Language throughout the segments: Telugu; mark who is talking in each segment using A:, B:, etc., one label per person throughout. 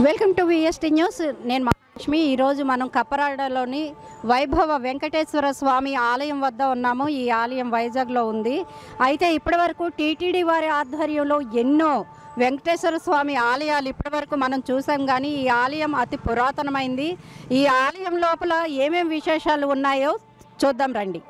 A: Welcome to VST news. నేను మహాలక్ష్మి. ఈరోజు మనం కప్పరాడలోని వైభవ వెంకటేశ్వర స్వామి ఆలయం వద్ద ఉన్నాము. ఈ ఆలయం వైజాగ్లో ఉంది. అయితే ఇప్పటివరకు టీటీడీ వారి ఆధ్వర్యంలో ఎన్నో వెంకటేశ్వర స్వామి ఆలయాలు ఇప్పటివరకు మనం చూసాం, కానీ ఈ ఆలయం అతి పురాతనమైంది. ఈ ఆలయం లోపల ఏమేమి విశేషాలు ఉన్నాయో చూద్దాం రండి.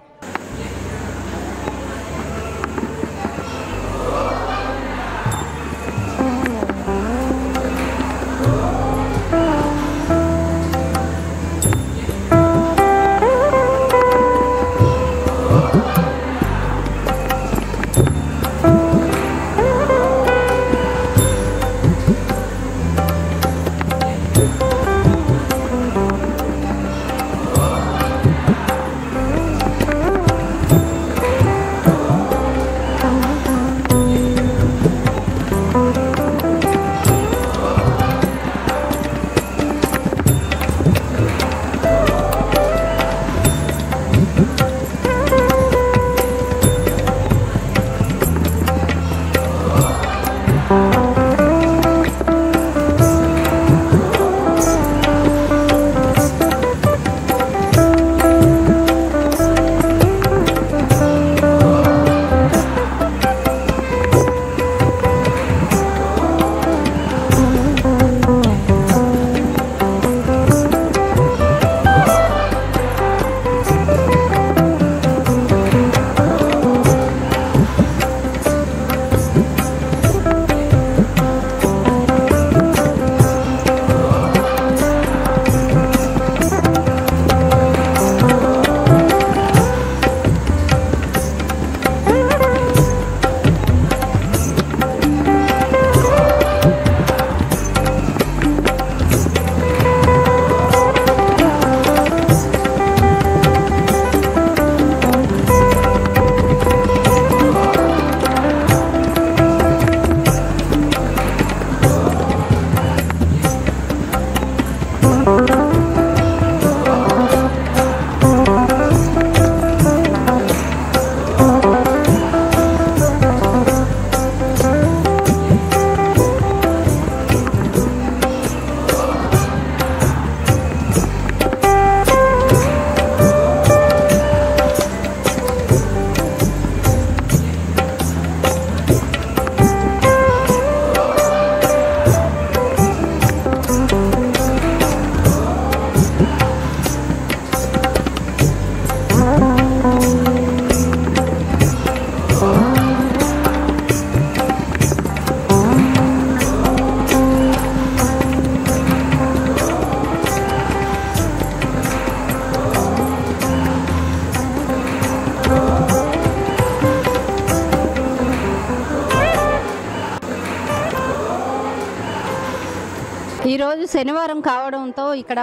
A: ఈరోజు శనివారం కావడంతో ఇక్కడ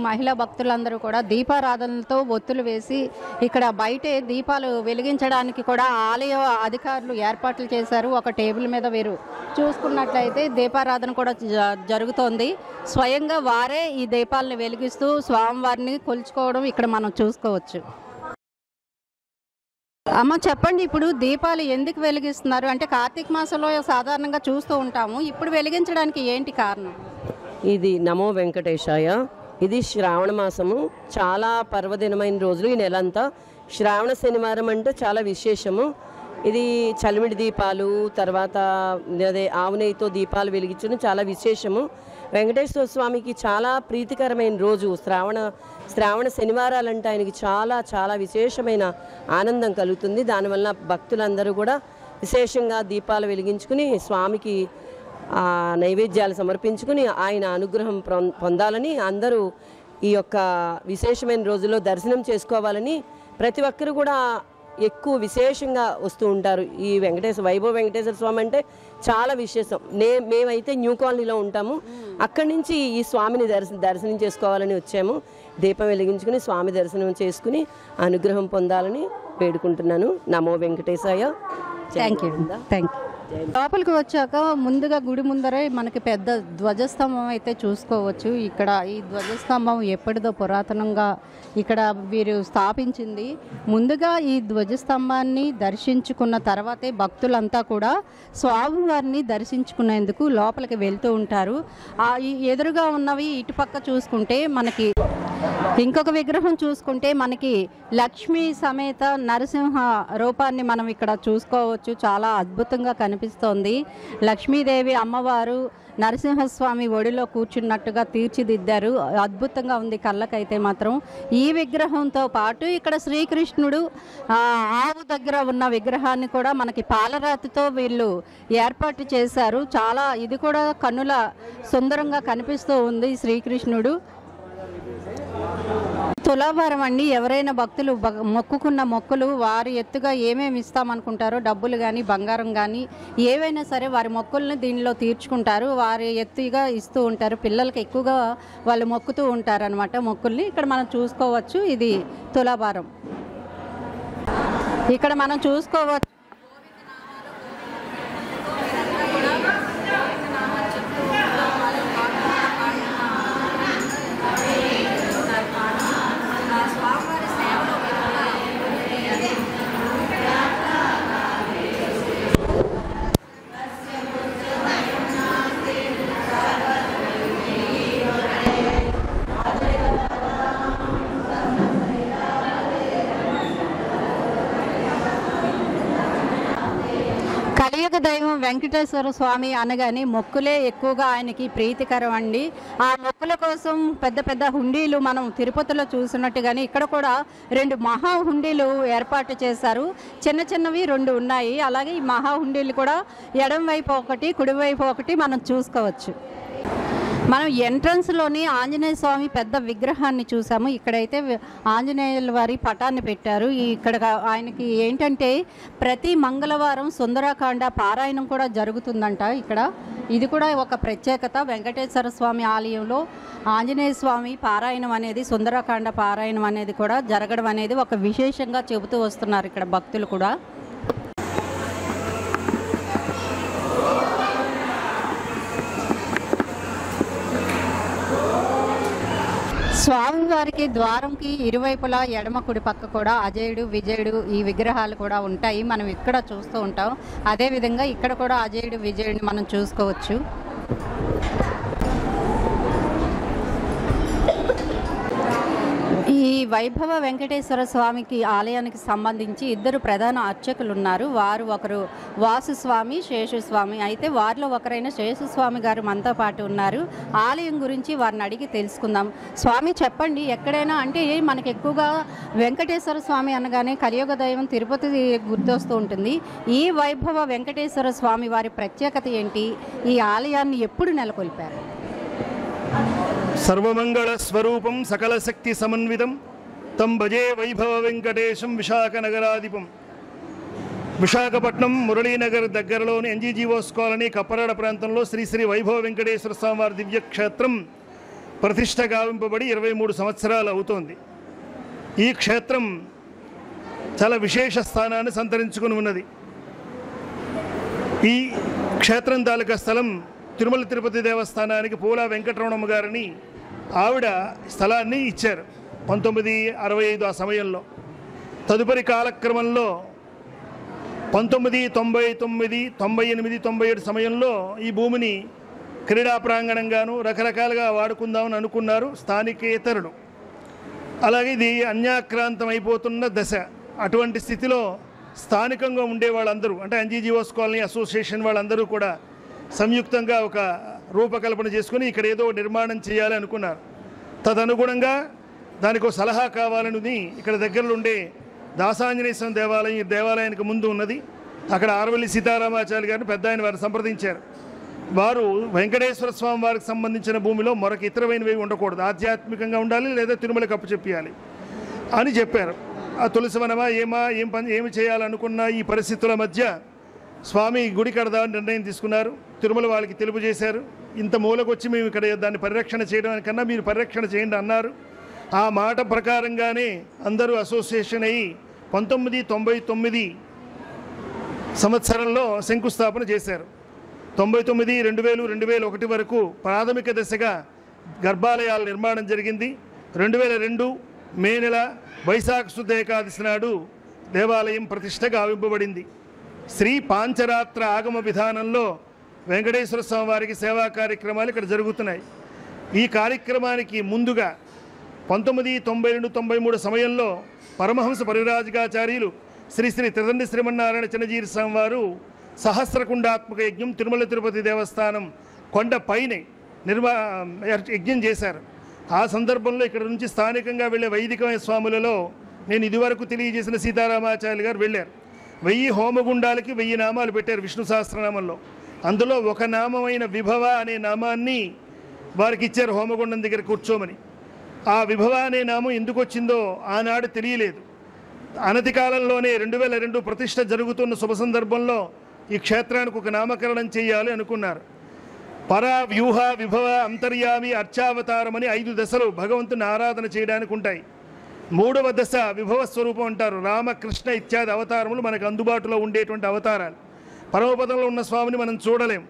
A: మహిళా భక్తులందరూ కూడా దీపారాధనలతో ఒత్తులు వేసి ఇక్కడ బయటే దీపాలు వెలిగించడానికి కూడా ఆలయ అధికారులు ఏర్పాట్లు చేశారు. ఒక టేబుల్ మీద వీరు చూసుకున్నట్లయితే దీపారాధన కూడా జరుగుతోంది. స్వయంగా వారే ఈ దీపాలను వెలిగిస్తూ స్వామివారిని కొలుచుకోవడం ఇక్కడ మనం చూసుకోవచ్చు. అమ్మ చెప్పండి, ఇప్పుడు దీపాలు ఎందుకు వెలిగిస్తున్నారు? అంటే కార్తీక మాసంలో సాధారణంగా చూస్తూ ఉంటాము, ఇప్పుడు వెలిగించడానికి ఏంటి కారణం?
B: ఇది నమో వెంకటేశాయ. ఇది శ్రావణ మాసము, చాలా పర్వదినమైన రోజులు. ఈ నెలంతా శ్రావణ శనివారం అంటే చాలా విశేషము. ఇది చలిమిడి దీపాలు, తర్వాత అదే ఆవు నెయ్యితో దీపాలు వెలిగించడం చాలా విశేషము. వెంకటేశ్వర స్వామికి చాలా ప్రీతికరమైన రోజు శ్రావణ శనివారాలంటే ఆయనకి చాలా చాలా విశేషమైన ఆనందం కలుగుతుంది. దానివల్ల భక్తులందరూ కూడా విశేషంగా దీపాలు వెలిగించుకుని స్వామికి నైవేద్యాలు సమర్పించుకుని ఆయన అనుగ్రహం పొందాలని, అందరూ ఈ యొక్క విశేషమైన రోజుల్లో దర్శనం చేసుకోవాలని ప్రతి ఒక్కరు కూడా ఎక్కువ విశేషంగా వస్తూ ఉంటారు. ఈ వైభవ వెంకటేశ్వర స్వామి అంటే చాలా విశేషం. మేమైతే న్యూ కాలనీలో ఉంటాము. అక్కడి నుంచి ఈ స్వామిని దర్శనం చేసుకోవాలని వచ్చాము. దీపం వెలిగించుకుని స్వామి దర్శనం చేసుకుని అనుగ్రహం పొందాలని వేడుకుంటున్నాను. నమో వెంకటేశాయ.
A: Thank you. లోపలికి వచ్చాక ముందుగా గుడి ముందరే మనకి పెద్ద ధ్వజస్తంభం అయితే చూసుకోవచ్చు. ఇక్కడ ఈ ధ్వజస్తంభం ఎప్పటిదో పురాతనంగా ఇక్కడ వీరు స్థాపించింది. ముందుగా ఈ ధ్వజస్తంభాన్ని దర్శించుకున్న తర్వాతే భక్తులంతా కూడా స్వామివారిని దర్శించుకునేందుకు లోపలికి వెళ్తూ ఉంటారు. ఈ ఎదురుగా ఉన్నవి ఇటుపక్క చూసుకుంటే మనకి ఇంకొక విగ్రహం చూసుకుంటే మనకి లక్ష్మీ సమేత నరసింహ రూపాన్ని మనం ఇక్కడ చూసుకోవచ్చు. చాలా అద్భుతంగా కనిపిస్తోంది. లక్ష్మీదేవి అమ్మవారు నరసింహస్వామి ఒడిలో కూర్చున్నట్టుగా తీర్చిదిద్దారు. అద్భుతంగా ఉంది కళ్ళకైతే మాత్రం. ఈ విగ్రహంతో పాటు ఇక్కడ శ్రీకృష్ణుడు ఆవు దగ్గర ఉన్న విగ్రహాన్ని కూడా మనకి పాలరాతితో వీళ్ళు ఏర్పాటు చేశారు. చాలా ఇది కూడా కన్నుల సుందరంగా కనిపిస్తూ ఉంది శ్రీకృష్ణుడు. తులాభారం అండి. ఎవరైనా భక్తులు మొక్కుకున్న మొక్కులు వారి ఎత్తుగా ఏమేమి ఇస్తామనుకుంటారో డబ్బులు కానీ బంగారం కానీ ఏవైనా సరే వారి మొక్కుల్ని దీనిలో తీర్చుకుంటారు. వారి ఎత్తుగా ఇస్తూ ఉంటారు. పిల్లలకి ఎక్కువగా వాళ్ళు మొక్కుతూ ఉంటారు అనమాట మొక్కుల్ని. ఇక్కడ మనం చూసుకోవచ్చు. ఇది తులాభారం. ఇక్కడ మనం చూసుకోవచ్చు. కలియుగ దైవం వెంకటేశ్వర స్వామి అనగానే మొక్కులే ఎక్కువగా ఆయనకి ప్రీతికరం అండి. ఆ మొక్కుల కోసం పెద్ద పెద్ద హుండీలు మనం తిరుపతిలో చూసినట్టుగానే ఇక్కడ కూడా 2 మహా హుండీలు ఏర్పాటు చేశారు. చిన్న చిన్నవి 2 ఉన్నాయి. అలాగే ఈ మహా హుండీలు కూడా ఎడం వైపు ఒకటి కుడివైపు ఒకటి మనం చూసుకోవచ్చు. మనం ఎంట్రన్స్లోని ఆంజనేయ స్వామి పెద్ద విగ్రహాన్ని చూసాము. ఇక్కడైతే ఆంజనేయుల వారి పటాన్ని పెట్టారు. ఇక్కడ ఆయనకి ఏంటంటే ప్రతి మంగళవారం సుందరకాండ పారాయణం కూడా జరుగుతుందంట ఇక్కడ. ఇది కూడా ఒక ప్రత్యేకత. వెంకటేశ్వర స్వామి ఆలయంలో ఆంజనేయ స్వామి పారాయణం అనేది, సుందరకాండ పారాయణం అనేది కూడా జరగడం అనేది ఒక విశేషంగా చెబుతూ వస్తున్నారు ఇక్కడ భక్తులు కూడా. స్వామివారికి ద్వారంకి ఇరువైపులా ఎడమ కుడి పక్క కూడా అజయుడు విజయుడు ఈ విగ్రహాలు కూడా ఉంటాయి. మనం ఇక్కడ చూస్తూ ఉంటాం. అదేవిధంగా ఇక్కడ కూడా అజయుడు విజయుడిని మనం చూసుకోవచ్చు. ఈ వైభవ వెంకటేశ్వర స్వామికి ఆలయానికి సంబంధించి 2 ప్రధాన అర్చకులు ఉన్నారు. వారు ఒకరు వాసుస్వామి, శేషుస్వామి. అయితే వారిలో ఒకరైన శేషుస్వామి గారు మనతో పాటు ఉన్నారు. ఆలయం గురించి వారిని అడిగి తెలుసుకుందాం. స్వామి చెప్పండి, ఎక్కడైనా అంటే మనకి ఎక్కువగా వెంకటేశ్వర స్వామి అనగానే కలియుగ దైవం తిరుపతి గుర్తొస్తూ ఉంటుంది. ఈ వైభవ వెంకటేశ్వర స్వామి వారి ప్రత్యేకత ఏంటి? ఈ ఆలయాన్ని ఎప్పుడు నెలకొల్పారు?
C: సర్వమంగళ స్వరూపం సకల శక్తి సమన్వితం తం భజే వైభవ వెంకటేశం విశాఖ నగరాధిపం. విశాఖపట్నం మురళీనగర్ దగ్గరలోని ఎన్జీజీఓస్ కాలనీ కప్పరాడ ప్రాంతంలో శ్రీ శ్రీ వైభవ వెంకటేశ్వర స్వామివారి దివ్యక్షేత్రం ప్రతిష్ట గావింపబడి 23 సంవత్సరాలు అవుతోంది. ఈ క్షేత్రం చాలా విశేష స్థానాన్ని సంతరించుకుని ఉన్నది. ఈ క్షేత్రం తాలూకా స్థలం తిరుమల తిరుపతి దేవస్థానానికి పూలా వెంకటరమణమ్మ గారిని ఆవిడ స్థలాన్ని ఇచ్చారు 1965 ఆ సమయంలో. తదుపరి కాలక్రమంలో 1999, 98, 97 సమయంలో ఈ భూమిని క్రీడా ప్రాంగణంగాను రకరకాలుగా వాడుకుందామని అనుకున్నారు స్థానికేతరులు. అలాగే ఇది అన్యాక్రాంతం అయిపోతున్న దశ. అటువంటి స్థితిలో స్థానికంగా ఉండే వాళ్ళందరూ అంటే ఎన్జీజీఓస్ కాలనీ అసోసియేషన్ వాళ్ళందరూ కూడా సంయుక్తంగా ఒక రూపకల్పన చేసుకుని ఇక్కడ ఏదో నిర్మాణం చేయాలి అనుకున్నారు. తదనుగుణంగా దానికి ఒక సలహా కావాలని ఇక్కడ దగ్గరలో ఉండే దాసాంజనేయ స్వామి దేవాలయం, ఈ దేవాలయానికి ముందు ఉన్నది. అక్కడ ఆరవల్లి సీతారామాచార్య గారిని పెద్ద ఆయన వారు సంప్రదించారు. వారు వెంకటేశ్వర స్వామి వారికి సంబంధించిన భూమిలో మరొక ఇతరమైనవి ఉండకూడదు, ఆధ్యాత్మికంగా ఉండాలి లేదా తిరుమలకు అప్పచెప్పాలి అని చెప్పారు. ఆ తులసివనమా ఏమి చేయాలనుకున్న ఈ పరిస్థితుల మధ్య స్వామి గుడి కడదామని నిర్ణయం తీసుకున్నారు. తిరుమల వాళ్ళకి తెలుపు చేశారు. ఇంత మూలకొచ్చి మేము ఇక్కడ దాన్ని పరిరక్షణ చేయడం కన్నా మీరు పరిరక్షణ చేయండి అన్నారు. ఆ మాట ప్రకారంగానే అందరూ అసోసియేషన్ అయ్యి 1999 సంవత్సరంలో శంకుస్థాపన చేశారు. 99, 2000, 2001 వరకు ప్రాథమిక దశగా గర్భాలయాల నిర్మాణం జరిగింది. 2002 మే నెల వైశాఖ శుద్ధ ఏకాదశి నాడు దేవాలయం ప్రతిష్టగా ఆవింపబడింది. శ్రీ పాంచరాత్ర ఆగమ విధానంలో వెంకటేశ్వర స్వామి వారికి సేవా కార్యక్రమాలు ఇక్కడ జరుగుతున్నాయి. ఈ కార్యక్రమానికి ముందుగా 1992-93 సమయంలో పరమహంస పరివ్రాజకాచార్యులు శ్రీ శ్రీ త్రిదండి శ్రీమన్నారాయణ చిన్నజీరి స్వామి వారు సహస్రకుండాత్మక యజ్ఞం తిరుమల తిరుపతి దేవస్థానం కొండ పైనే యజ్ఞం చేశారు. ఆ సందర్భంలో ఇక్కడ నుంచి స్థానికంగా వెళ్ళే వైదికమైన స్వాములలో నేను ఇదివరకు తెలియజేసిన సీతారామాచార్యులు గారు వెళ్ళారు. 1000 హోమగుండాలకి 1000 నామాలు పెట్టారు విష్ణు సహస్రనామంలో. అందులో ఒక నామమైన విభవ అనే నామాన్ని వారికి ఇచ్చారు హోమగుండం దగ్గర కూర్చోమని. ఆ విభవ అనే నామం ఎందుకు వచ్చిందో ఆనాడు తెలియలేదు. అనతి కాలంలోనే 2002 ప్రతిష్ట జరుగుతున్న శుభ సందర్భంలో ఈ క్షేత్రానికి ఒక నామకరణం చేయాలి అనుకున్నారు. పర, వ్యూహ, విభవ, అంతర్యామి, అర్చావతారం అని 5 దశలు భగవంతుని ఆరాధన చేయడానికి ఉంటాయి. 3వ దశ విభవ స్వరూపం అంటారు. రామ, కృష్ణ ఇత్యాది అవతారములు మనకు అందుబాటులో ఉండేటువంటి అవతారాలు. పరమపదంలో ఉన్న స్వామిని మనం చూడలేం.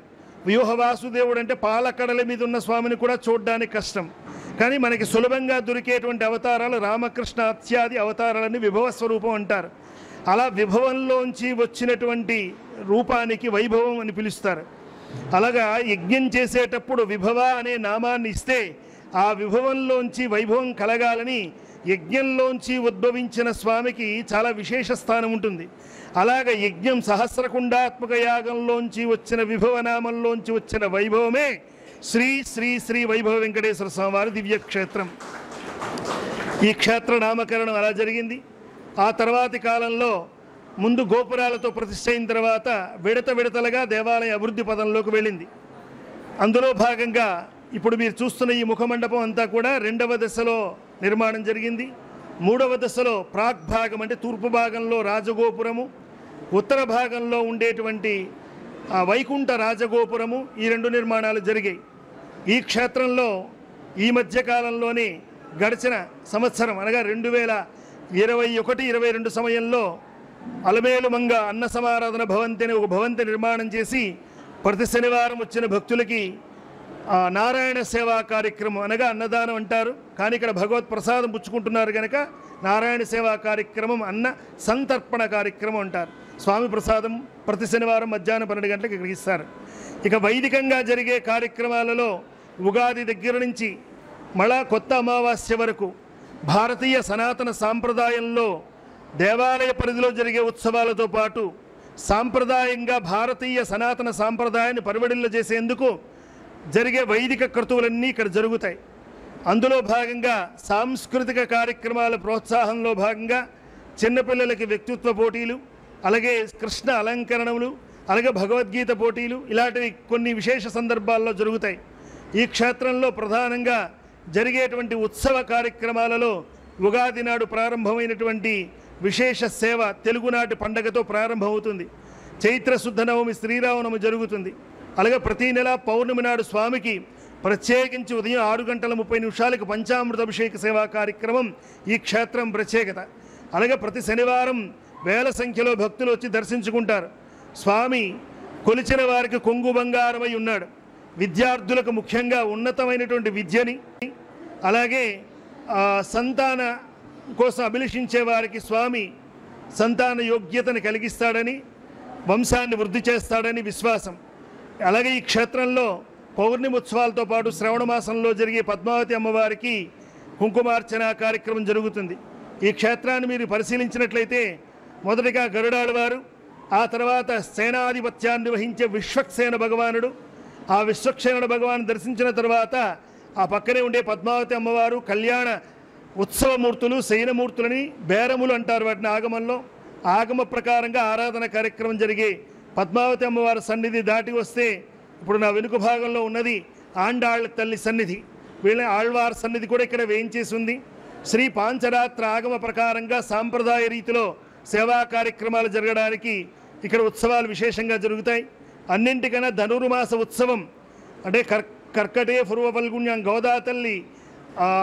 C: వ్యూహ వాసుదేవుడు అంటే పాలకడల మీద ఉన్న స్వామిని కూడా చూడడానికి కష్టం. కానీ మనకి సులభంగా దొరికేటువంటి అవతారాలు రామకృష్ణ ఇత్యాది అవతారాలని విభవ స్వరూపం అంటారు. అలా విభవంలోంచి వచ్చినటువంటి రూపానికి వైభవం అని పిలుస్తారు. అలాగా యజ్ఞం చేసేటప్పుడు విభవ అనే నామాన్ని ఇస్తే ఆ విభవంలోంచి వైభవం కలగాలని యజ్ఞంలోంచి ఉద్భవించిన స్వామికి చాలా విశేష స్థానం ఉంటుంది. అలాగ యజ్ఞం సహస్రకుండాత్మక యాగంలోంచి వచ్చిన విభవనామంలోంచి వచ్చిన వైభవమే శ్రీ శ్రీ శ్రీ వైభవ వెంకటేశ్వర స్వామివారి దివ్యక్షేత్రం. ఈ క్షేత్ర నామకరణం అలా జరిగింది. ఆ తర్వాతి కాలంలో ముందు గోపురాలతో ప్రతిష్ఠ అయిన తర్వాత విడతలుగా దేవాలయ అభివృద్ధి పదంలోకి వెళ్ళింది. అందులో భాగంగా ఇప్పుడు మీరు చూస్తున్న ఈ ముఖమండపం అంతా కూడా 2వ దశలో నిర్మాణం జరిగింది. 3వ దశలో ప్రాగ్భాగం అంటే తూర్పు భాగంలో రాజగోపురము, ఉత్తర భాగంలో ఉండేటువంటి వైకుంఠ రాజగోపురము, ఈ 2 నిర్మాణాలు జరిగాయి. ఈ క్షేత్రంలో ఈ మధ్యకాలంలోనే గడిచిన సంవత్సరం అనగా 2021-22 సమయంలో అలమేలుమంగ అన్న సమారాధన భవంతి అనే ఒక భవంతి నిర్మాణం చేసి ప్రతి శనివారం వచ్చిన భక్తులకి నారాయణ సేవా కార్యక్రమం అనగా అన్నదానం అంటారు, కానీ ఇక్కడ భగవత్ ప్రసాదం పుచ్చుకుంటున్నారు కనుక నారాయణ సేవా కార్యక్రమం అన్న సంతర్పణ కార్యక్రమం అంటారు. స్వామి ప్రసాదం ప్రతి శనివారం మధ్యాహ్నం 12 గంటలకు ఇక్కడికి ఇస్తారు. ఇక వైదికంగా జరిగే కార్యక్రమాలలో ఉగాది దగ్గర నుంచి మళ్ళా కొత్త అమావాస్య వరకు భారతీయ సనాతన సాంప్రదాయంలో దేవాలయ పరిధిలో జరిగే ఉత్సవాలతో పాటు సాంప్రదాయంగా భారతీయ సనాతన సాంప్రదాయాన్ని పరివడిల్ల చేసేందుకు జరిగే వైదిక క్రతువులన్నీ ఇక్కడ జరుగుతాయి. అందులో భాగంగా సాంస్కృతిక కార్యక్రమాల ప్రోత్సాహంలో భాగంగా చిన్నపిల్లలకి వ్యక్తిత్వ పోటీలు, అలాగే కృష్ణ అలంకరణములు, అలాగే భగవద్గీత పోటీలు ఇలాంటివి కొన్ని విశేష సందర్భాల్లో జరుగుతాయి. ఈ క్షేత్రంలో ప్రధానంగా జరిగేటువంటి ఉత్సవ కార్యక్రమాలలో ఉగాది నాడు ప్రారంభమైనటువంటి విశేష సేవ తెలుగునాటి పండగతో ప్రారంభమవుతుంది. చైత్ర శుద్ధ నవమి శ్రీరామనవమి జరుగుతుంది. అలాగే ప్రతి నెల పౌర్ణమి నాడు స్వామికి ప్రత్యేకించి ఉదయం 6:30 పంచామృత అభిషేక సేవా కార్యక్రమం ఈ క్షేత్రం ప్రత్యేకత. అలాగే ప్రతి శనివారం వేల సంఖ్యలో భక్తులు వచ్చి దర్శించుకుంటారు. స్వామి కొలిచిన వారికి కొంగు బంగారమై ఉన్నాడు. విద్యార్థులకు ముఖ్యంగా ఉన్నతమైనటువంటి విద్యని, అలాగే సంతాన కోసం అభిలషించే వారికి స్వామి సంతాన యోగ్యతను కలిగిస్తాడని, వంశాన్ని వృద్ధి చేస్తాడని విశ్వాసం. అలాగే ఈ క్షేత్రంలో పౌర్ణమి ఉత్సవాలతో పాటు శ్రవణ మాసంలో జరిగే పద్మావతి అమ్మవారికి కుంకుమార్చన కార్యక్రమం జరుగుతుంది. ఈ క్షేత్రాన్ని మీరు పరిశీలించినట్లయితే మొదటిగా గరుడాళ్వారు, ఆ తర్వాత సేనాధిపత్యాన్ని వహించే విశ్వక్సేన భగవానుడు, ఆ విశ్వక్సేన భగవాను దర్శించిన తర్వాత ఆ పక్కనే ఉండే పద్మావతి అమ్మవారు కళ్యాణ ఉత్సవమూర్తులు, శయనమూర్తులని బేరములు అంటారు వాటిని ఆగమంలో. ఆగమ ప్రకారంగా ఆరాధన కార్యక్రమం జరిగే పద్మావతి అమ్మవారి సన్నిధి దాటి వస్తే ఇప్పుడు నా వెనుక భాగంలో ఉన్నది ఆండాళ్ళ తల్లి సన్నిధి. వీళ్ళ ఆళ్వార్ సన్నిధి కూడా ఇక్కడ వేయించేసి ఉంది. శ్రీ పాంచరాత్ర ఆగమ ప్రకారంగా సాంప్రదాయ రీతిలో సేవా కార్యక్రమాలు జరగడానికి ఇక్కడ ఉత్సవాలు విశేషంగా జరుగుతాయి. అన్నింటికన్నా ధనుర్మాస ఉత్సవం అంటే కర్కటే పూర్వ ఫల్గుణ్యం గోదా తల్లి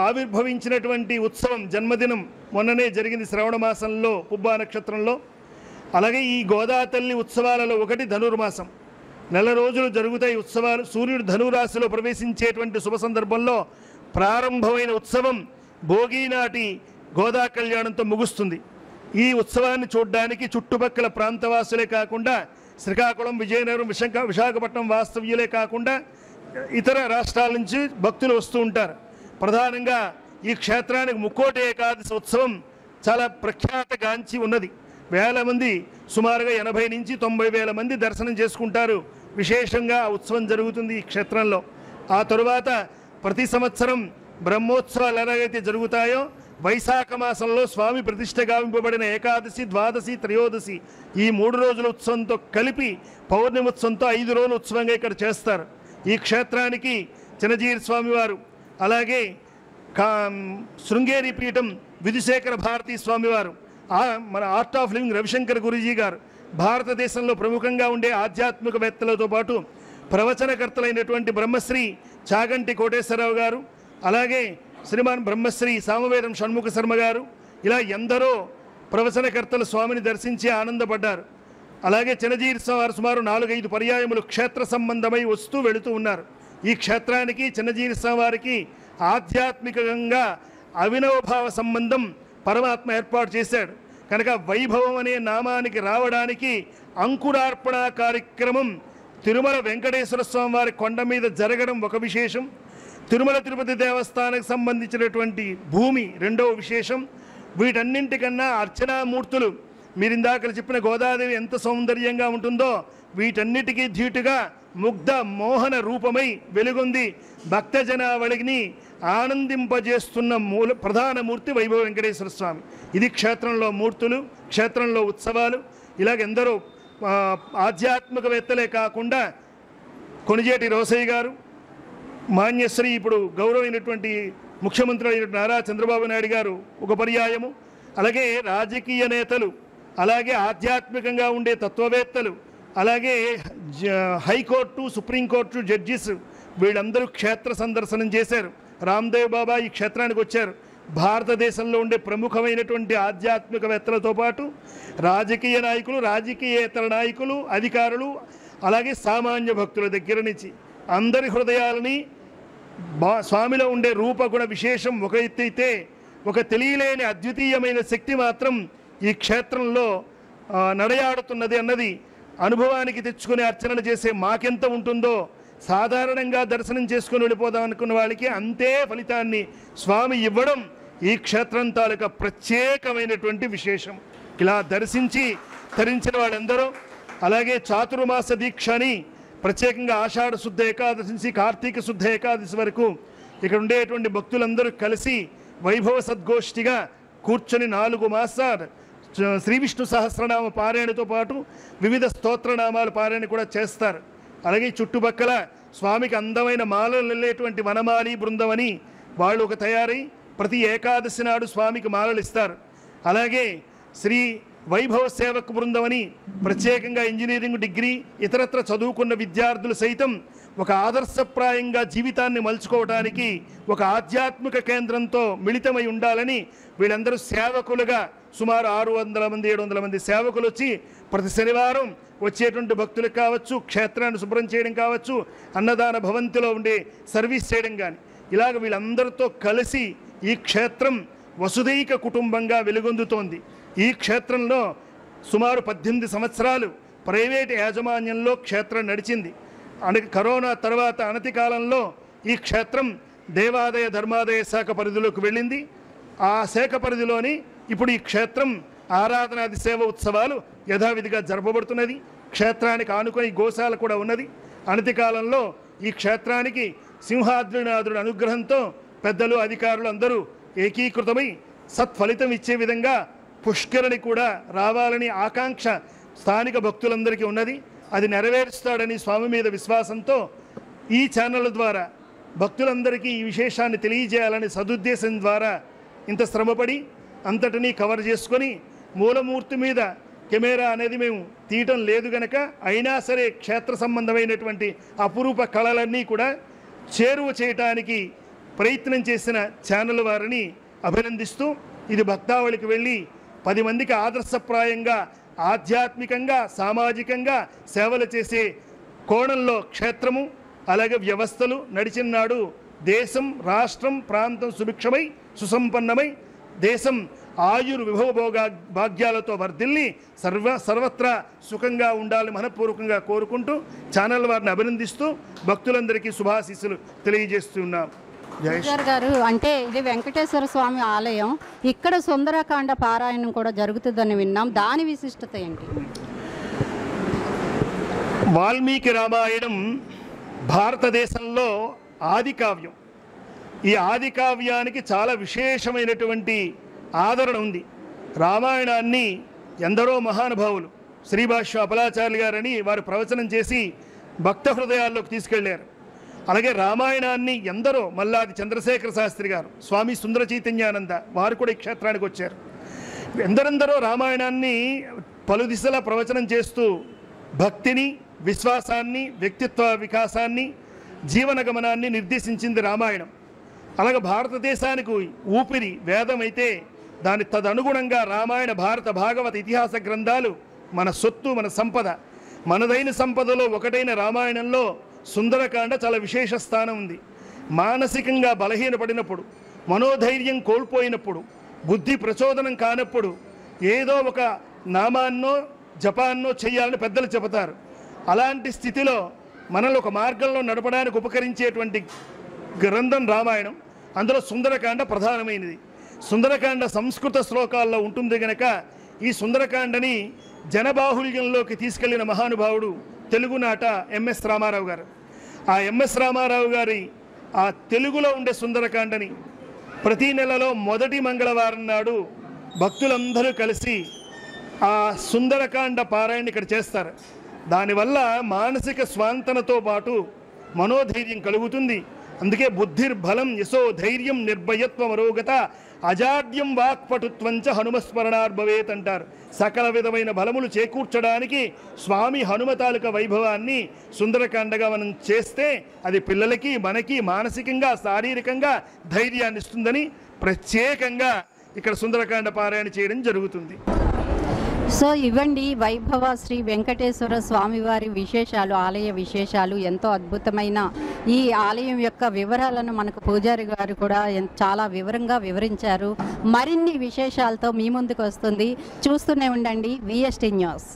C: ఆవిర్భవించినటువంటి ఉత్సవం జన్మదినం మొన్ననే జరిగింది శ్రవణ మాసంలో పుబ్బా నక్షత్రంలో. అలాగే ఈ గోదాతల్లి ఉత్సవాలలో ఒకటి ధనుర్మాసం. నెల రోజులు జరుగుతాయి ఉత్సవాలు. సూర్యుడు ధనురాశిలో ప్రవేశించేటువంటి శుభ సందర్భంలో ప్రారంభమైన ఉత్సవం భోగి నాటి గోదా కళ్యాణంతో ముగుస్తుంది. ఈ ఉత్సవాన్ని చూడడానికి చుట్టుపక్కల ప్రాంతవాసులే కాకుండా శ్రీకాకుళం, విజయనగరం, విశాఖపట్నం వాస్తవ్యులే కాకుండా ఇతర రాష్ట్రాల నుంచి భక్తులు వస్తూ ఉంటారు. ప్రధానంగా ఈ క్షేత్రానికి ముక్కోటి ఏకాదశి ఉత్సవం చాలా ప్రఖ్యాతగాంచి ఉన్నది. వేల మంది, సుమారుగా 80 నుంచి 90 వేల మంది దర్శనం చేసుకుంటారు. విశేషంగా ఆ ఉత్సవం జరుగుతుంది ఈ క్షేత్రంలో. ఆ తరువాత ప్రతి సంవత్సరం బ్రహ్మోత్సవాలు ఎలాగైతే జరుగుతాయో వైశాఖ మాసంలో స్వామి ప్రతిష్ఠ గావింపబడిన ఏకాదశి, ద్వాదశి, త్రయోదశి ఈ 3 రోజుల ఉత్సవంతో కలిపి పౌర్ణమి ఉత్సవంతో 5 రోజుల ఉత్సవంగా ఇక్కడ చేస్తారు. ఈ క్షేత్రానికి చిన్నజీర స్వామివారు, అలాగే శృంగేరి పీఠం విధుశేఖర భారతీ స్వామివారు, మన art of living Ravishankar Guruji గారు, భారతదేశంలో ప్రముఖంగా ఉండే ఆధ్యాత్మికవేత్తలతో పాటు ప్రవచనకర్తలైనటువంటి బ్రహ్మశ్రీ చాగంటి కోటేశ్వరరావు గారు, అలాగే శ్రీమాన్ బ్రహ్మశ్రీ సామవేదం షణ్ముఖ శర్మ గారు, ఇలా ఎందరో ప్రవచనకర్తలు స్వామిని దర్శించి ఆనందపడ్డారు. అలాగే చిన్నజీరి వారు సుమారు 4-5 పర్యాయములు క్షేత్ర సంబంధమై వస్తూ వెళుతూ ఉన్నారు. ఈ క్షేత్రానికి చిన్నజీరి వారికి ఆధ్యాత్మికంగా అవినవభావ సంబంధం పరమాత్మ ఏర్పాటు చేశాడు కనుక వైభవం అనే నామానికి రావడానికి అంకురార్పణ కార్యక్రమం తిరుమల వెంకటేశ్వర స్వామి వారి కొండ మీద జరగడం ఒక విశేషం. తిరుమల తిరుపతి దేవస్థానానికి సంబంధించినటువంటి భూమి రెండవ విశేషం. వీటన్నింటికన్నా అర్చనామూర్తులు మీరు ఇందాక చెప్పిన గోదాదేవి ఎంత సౌందర్యంగా ఉంటుందో వీటన్నిటికీ ధీటుగా ముగ్ధ మోహన రూపమై వెలుగొంది భక్తజనావళిని ఆనందింపజేస్తున్న ప్రధాన మూర్తి వైభవ వెంకటేశ్వర స్వామి. ఇది క్షేత్రంలో మూర్తులు, క్షేత్రంలో ఉత్సవాలు. ఇలాగెందరో ఆధ్యాత్మికవేత్తలే కాకుండా కొణిజేటి రోసయ్య గారు, మాన్యశ్రీ ఇప్పుడు గౌరవమైనటువంటి ముఖ్యమంత్రి అయినటువంటి నారా చంద్రబాబు నాయుడు గారు ఒక పర్యాయము, అలాగే రాజకీయ నేతలు, అలాగే ఆధ్యాత్మికంగా ఉండే తత్వవేత్తలు, అలాగే హైకోర్టు, సుప్రీంకోర్టు జడ్జిస్ వీళ్ళందరూ క్షేత్ర సందర్శనం చేశారు. రామ్దేవ్ బాబా ఈ క్షేత్రానికి వచ్చారు. భారతదేశంలో ఉండే ప్రముఖమైనటువంటి ఆధ్యాత్మికవేత్తలతో పాటు రాజకీయ నాయకులు, రాజకీయేతర నాయకులు, అధికారులు, అలాగే సామాన్య భక్తుల దగ్గర నుంచి అందరి హృదయాలని స్వామిలో ఉండే రూపగుణ విశేషం ఒక ఎత్తైతే ఒక తెలియలేని అద్వితీయమైన శక్తి మాత్రం ఈ క్షేత్రంలో నడయాడుతున్నది అన్నది అనుభవానికి తెచ్చుకుని అర్చనలు చేసే మాకెంత ఉంటుందో సాధారణంగా దర్శనం చేసుకుని వెళ్ళిపోదాం అనుకున్న వాళ్ళకి అంతే ఫలితాన్ని స్వామి ఇవ్వడం ఈ క్షేత్రం తాలూకా ప్రత్యేకమైనటువంటి విశేషం. ఇలా దర్శించి తరించిన వాళ్ళందరూ, అలాగే చాతుర్మాస దీక్ష అని ప్రత్యేకంగా ఆషాఢ శుద్ధ ఏకాదశి నుంచి కార్తీక శుద్ధ ఏకాదశి వరకు ఇక్కడ ఉండేటువంటి భక్తులందరూ కలిసి వైభవ సద్గోష్ఠిగా కూర్చొని 4 మాసాలు శ్రీ విష్ణు సహస్రనామ పారాయణతో పాటు వివిధ స్తోత్రనామాల పారాయణ కూడా చేస్తారు. అలాగే చుట్టుపక్కల స్వామికి అందమైన మాలలు వెళ్ళేటువంటి వనమాలి బృందం అని వాళ్ళు ఒక తయారై ప్రతి ఏకాదశి నాడు స్వామికి మాలలు ఇస్తారు. అలాగే శ్రీ వైభవ సేవక బృందం అని ప్రత్యేకంగా ఇంజనీరింగ్ డిగ్రీ ఇతరత్ర చదువుకున్న విద్యార్థులు సైతం ఒక ఆదర్శప్రాయంగా జీవితాన్ని మలుచుకోవడానికి ఒక ఆధ్యాత్మిక కేంద్రంతో మిళితమై ఉండాలని వీళ్ళందరూ సేవకులుగా సుమారు 600 మంది 700 మంది సేవకులు వచ్చి ప్రతి శనివారం వచ్చేటువంటి భక్తులకు కావచ్చు, క్షేత్రాన్ని శుభ్రం చేయడం కావచ్చు, అన్నదాన భవంతిలో ఉండే సర్వీస్ చేయడం కానీ ఇలాగ వీళ్ళందరితో కలిసి ఈ క్షేత్రం వసుదైక కుటుంబంగా వెలుగొందుతోంది. ఈ క్షేత్రంలో సుమారు 18 సంవత్సరాలు ప్రైవేట్ యాజమాన్యంలో క్షేత్రం నడిచింది. కరోనా తర్వాత అనతి కాలంలో ఈ క్షేత్రం దేవాదాయ ధర్మాదాయ శాఖ పరిధిలోకి వెళ్ళింది. ఆ శాఖ పరిధిలోని ఇప్పుడు ఈ క్షేత్రం ఆరాధనాది సేవ ఉత్సవాలు యథావిధిగా జరపబడుతున్నది. క్షేత్రానికి ఆనుకొని గోశాల కూడా ఉన్నది. అనతి కాలంలో ఈ క్షేత్రానికి సింహాద్రినాథుడి అనుగ్రహంతో పెద్దలు, అధికారులు అందరూ ఏకీకృతమై సత్ఫలితం ఇచ్చే విధంగా పుష్కరిణి కూడా రావాలని ఆకాంక్ష స్థానిక భక్తులందరికీ ఉన్నది. అది నెరవేరుస్తాడని స్వామి మీద విశ్వాసంతో ఈ ఛానళ్ళ ద్వారా భక్తులందరికీ ఈ విశేషాన్ని తెలియజేయాలని సదుద్దేశం ద్వారా ఇంత శ్రమపడి అంతటినీ కవర్ చేసుకొని మూలమూర్తి మీద కెమెరా అనేది మేము తీయటం లేదు గనక అయినా సరే క్షేత్ర సంబంధమైనటువంటి అపురూప కళలన్నీ కూడా చేరువ చేయటానికి ప్రయత్నం చేసిన ఛానల్ వారిని అభినందిస్తూ ఇది భక్తావళికి వెళ్ళి 10 మందికి ఆదర్శప్రాయంగా ఆధ్యాత్మికంగా సామాజికంగా సేవలు చేసే కోణంలో క్షేత్రము అలాగే వ్యవస్థలు నడిచిన నాడు దేశం రాష్ట్రం ప్రాంతం సుభిక్షమై సుసంపన్నమై దేశం విభవ భాగ్యాలతో వర్ధిల్లి సర్వత్రా సుఖంగా ఉండాలని మనపూర్వకంగా కోరుకుంటూ ఛానల్ వారిని అభినందిస్తూ భక్తులందరికీ శుభాశీస్సులు తెలియజేస్తున్నాం.
A: గారు, అంటే ఇది వెంకటేశ్వర స్వామి ఆలయం, ఇక్కడ సుందరకాండ పారాయణం కూడా జరుగుతుందని విన్నాం. దాని విశిష్టత ఏంటి?
C: వాల్మీకి రామాయణం భారతదేశంలో ఆది కావ్యం. ఈ ఆది కావ్యానికి చాలా విశేషమైనటువంటి ఆదరణ ఉంది. రామాయణాన్ని ఎందరో మహానుభావులు శ్రీభాష్య అపలాచార్యులు గారని వారు ప్రవచనం చేసి భక్త హృదయాల్లోకి తీసుకెళ్లారు. అలాగే రామాయణాన్ని ఎందరో మల్లాది చంద్రశేఖర శాస్త్రి గారు, స్వామి సుందర చైతన్యానంద వారు కూడా ఈ క్షేత్రానికి వచ్చారు. ఎందరెందరో రామాయణాన్ని పలు దిశలా ప్రవచనం చేస్తూ భక్తిని, విశ్వాసాన్ని, వ్యక్తిత్వ వికాసాన్ని, జీవన గమనాన్ని నిర్దేశించింది రామాయణం. అలాగే భారతదేశానికి ఊపిరి వేదం అయితే దాని తదనుగుణంగా రామాయణ, భారత, భాగవత ఇతిహాస గ్రంథాలు మన సొత్తు, మన సంపద. మనదైన సంపదలో ఒకటైన రామాయణంలో సుందరకాండ చాలా విశేష స్థానం ఉంది. మానసికంగా బలహీనపడినప్పుడు, మనోధైర్యం కోల్పోయినప్పుడు, బుద్ధి ప్రచోదనం కానప్పుడు ఏదో ఒక నామాన్నో జపాన్నో చెయ్యాలని పెద్దలు చెబుతారు. అలాంటి స్థితిలో మనల్ని ఒక మార్గంలో నడపడానికి ఉపకరించేటువంటి గ్రంథం రామాయణం. అందులో సుందరకాండ ప్రధానమైనది. సుందరకాండ సంస్కృత శ్లోకాల్లో ఉంటుంది గనక ఈ సుందరకాండని జనబాహుల్యంలోకి తీసుకెళ్లిన మహానుభావుడు తెలుగునాట ఎంఎస్ రామారావు గారు. ఆ ఎంఎస్ రామారావు గారి ఆ తెలుగులో ఉండే సుందరకాండని ప్రతి నెలలో మొదటి మంగళవారం నాడు భక్తులందరూ కలిసి ఆ సుందరకాండ పారాయణ ఇక్కడ చేస్తారు. దానివల్ల మానసిక స్వాంతనతో పాటు మనోధైర్యం కలుగుతుంది. అందుకే బుద్ధిర్బలం యశో ధైర్యం నిర్భయత్వం అరోగత అజాడ్యం వాక్పటుత్వంచ హనుమస్మరణార్భవేత్ అంటారు. సకల విధమైన బలములు చేకూర్చడానికి స్వామి హనుమ తాలూక వైభవాన్ని సుందరకాండగా మనం చేస్తే అది పిల్లలకి, మనకి మానసికంగా, శారీరకంగా ధైర్యాన్ని ఇస్తుందని ప్రత్యేకంగా ఇక్కడ సుందరకాండ పారాయణ చేయడం జరుగుతుంది.
A: సో ఇవ్వండి వైభవ శ్రీ వెంకటేశ్వర స్వామివారి విశేషాలు, ఆలయ విశేషాలు. ఎంతో అద్భుతమైన ఈ ఆలయం యొక్క వివరాలను మనకు పూజారి గారు కూడా చాలా వివరంగా వివరించారు. మరిన్ని విశేషాలతో మీ ముందుకు వస్తుంది. చూస్తూనే ఉండండి VST న్యూస్.